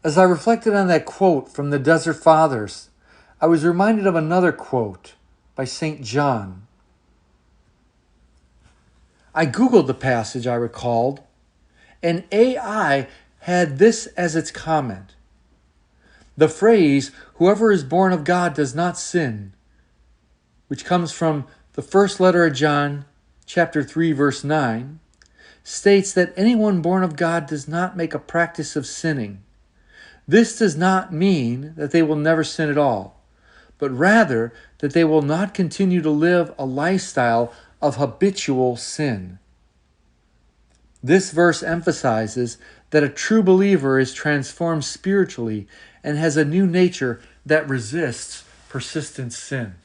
As I reflected on that quote from the Desert Fathers, I was reminded of another quote by St. John. I Googled the passage I recalled, and AI had this as its comment. The phrase, "whoever is born of God does not sin," which comes from the first letter of John, chapter 3, verse 9, states that anyone born of God does not make a practice of sinning. This does not mean that they will never sin at all, but rather that they will not continue to live a lifestyle of habitual sin. This verse emphasizes that a true believer is transformed spiritually and has a new nature that resists persistent sin.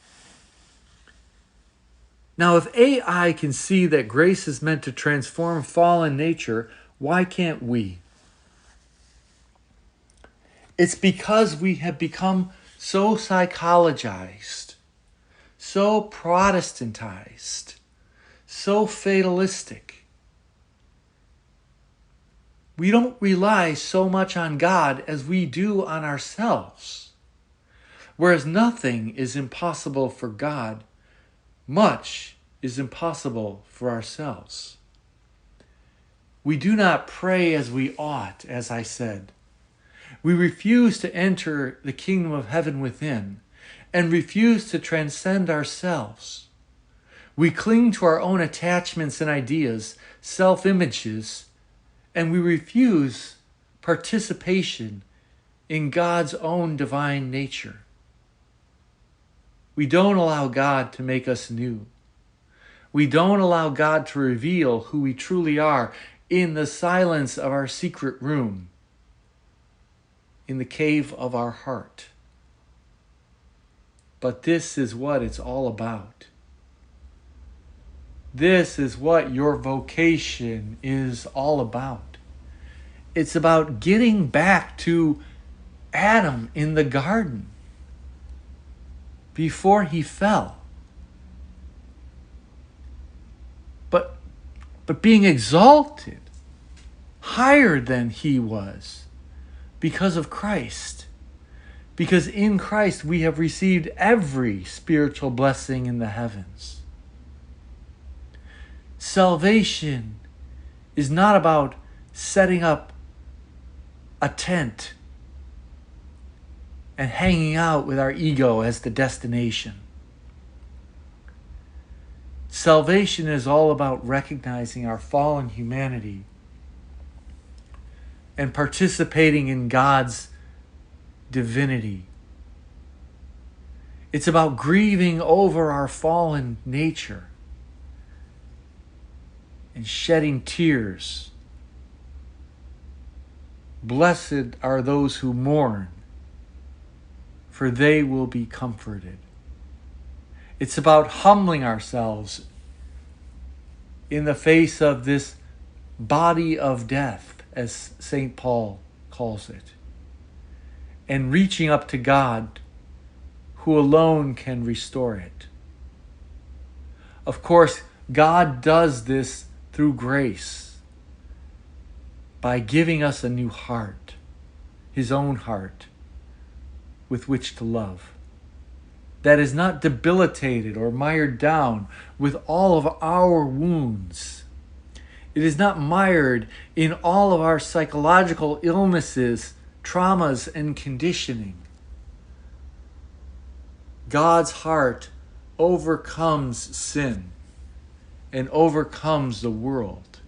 Now, if AI can see that grace is meant to transform fallen nature, why can't we? It's because we have become so psychologized, so Protestantized, so fatalistic. We don't rely so much on God as we do on ourselves. Whereas nothing is impossible for God, much is impossible for ourselves. We do not pray as we ought, as I said. We refuse to enter the kingdom of heaven within and refuse to transcend ourselves. We cling to our own attachments and ideas, self-images, and we refuse participation in God's own divine nature. We don't allow God to make us new. We don't allow God to reveal who we truly are in the silence of our secret room, in the cave of our heart. But this is what it's all about. This is what your vocation is all about. It's about getting back to Adam in the garden before he fell. But being exalted higher than he was because of Christ. Because in Christ we have received every spiritual blessing in the heavens. Salvation is not about setting up a tent and hanging out with our ego as the destination. Salvation is all about recognizing our fallen humanity and participating in God's divinity. It's about grieving over our fallen nature and shedding tears. Blessed are those who mourn, for they will be comforted. It's about humbling ourselves in the face of this body of death, as St. Paul calls it, and reaching up to God, who alone can restore it. Of course, God does this through grace, by giving us a new heart, his own heart, with which to love, that is not debilitated or mired down with all of our wounds. It is not mired in all of our psychological illnesses, traumas, and conditioning. God's heart overcomes sin and overcomes the world.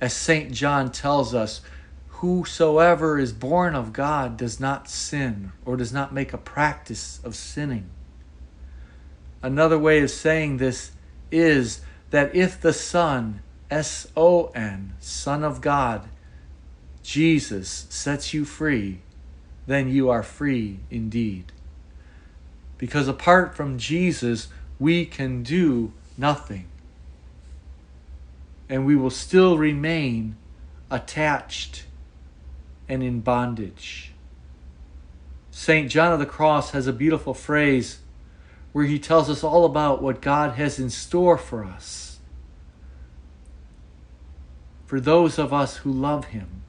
As St. John tells us, whosoever is born of God does not sin or does not make a practice of sinning. Another way of saying this is that if the Son, S-O-N, Son of God, Jesus, sets you free, then you are free indeed. Because apart from Jesus, we can do nothing. And we will still remain attached and in bondage. St. John of the Cross has a beautiful phrase where he tells us all about what God has in store for us, for those of us who love him.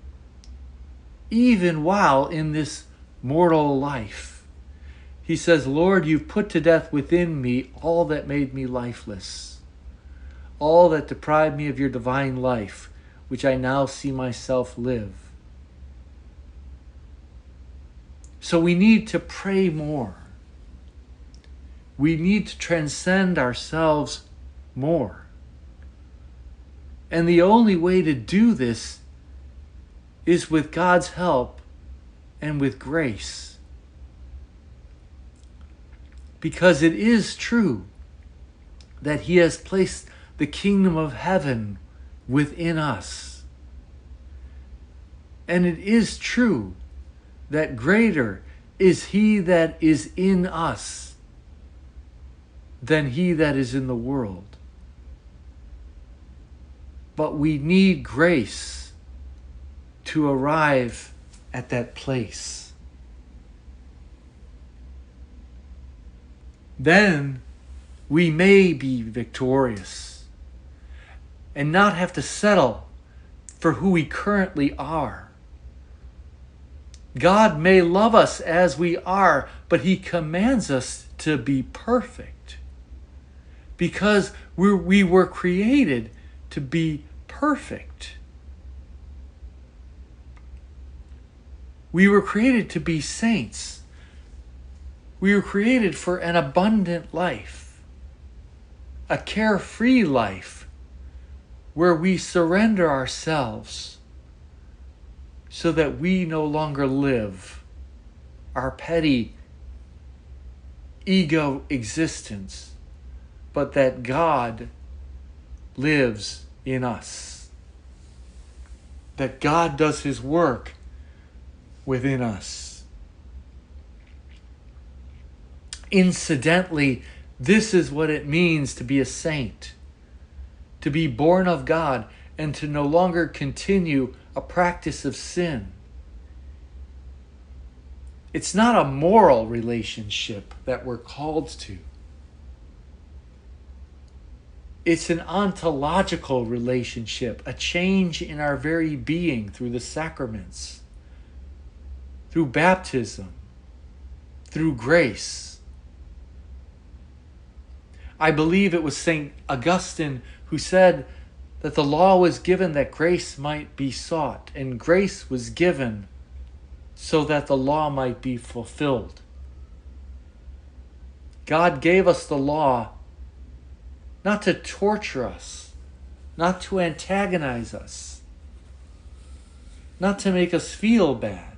even while in this mortal life. He says, Lord, you've put to death within me all that made me lifeless, all that deprived me of your divine life, which I now see myself live. So we need to pray more. We need to transcend ourselves more. And the only way to do this is with God's help and with grace. Because it is true that He has placed the kingdom of heaven within us. And it is true that greater is He that is in us than he that is in the world. But we need grace to arrive at that place. Then we may be victorious and not have to settle for who we currently are. God may love us as we are, but He commands us to be perfect because we were created to be perfect. We were created to be saints. We were created for an abundant life, a carefree life where we surrender ourselves so that we no longer live our petty ego existence, but that God lives in us. That God does His work within us. Incidentally, this is what it means to be a saint, to be born of God and to no longer continue a practice of sin. It's not a moral relationship that we're called to. It's an ontological relationship, a change in our very being through the sacraments, through baptism, through grace. I believe it was St. Augustine who said that the law was given that grace might be sought, and grace was given so that the law might be fulfilled. God gave us the law not to torture us, not to antagonize us, not to make us feel bad,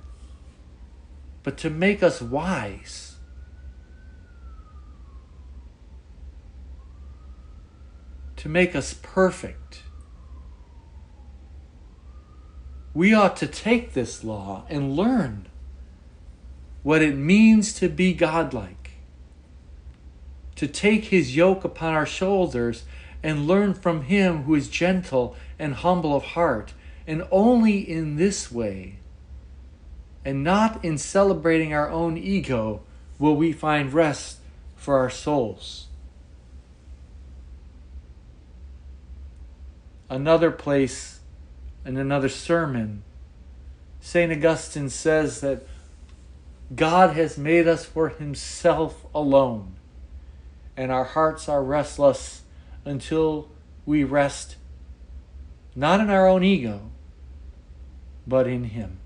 but to make us wise. To make us perfect. We ought to take this law and learn what it means to be godlike. To take His yoke upon our shoulders and learn from Him who is gentle and humble of heart. And only in this way, and not in celebrating our own ego, will we find rest for our souls. Another place, in another sermon, St. Augustine says that God has made us for Himself alone, and our hearts are restless until we rest not in our own ego, but in Him.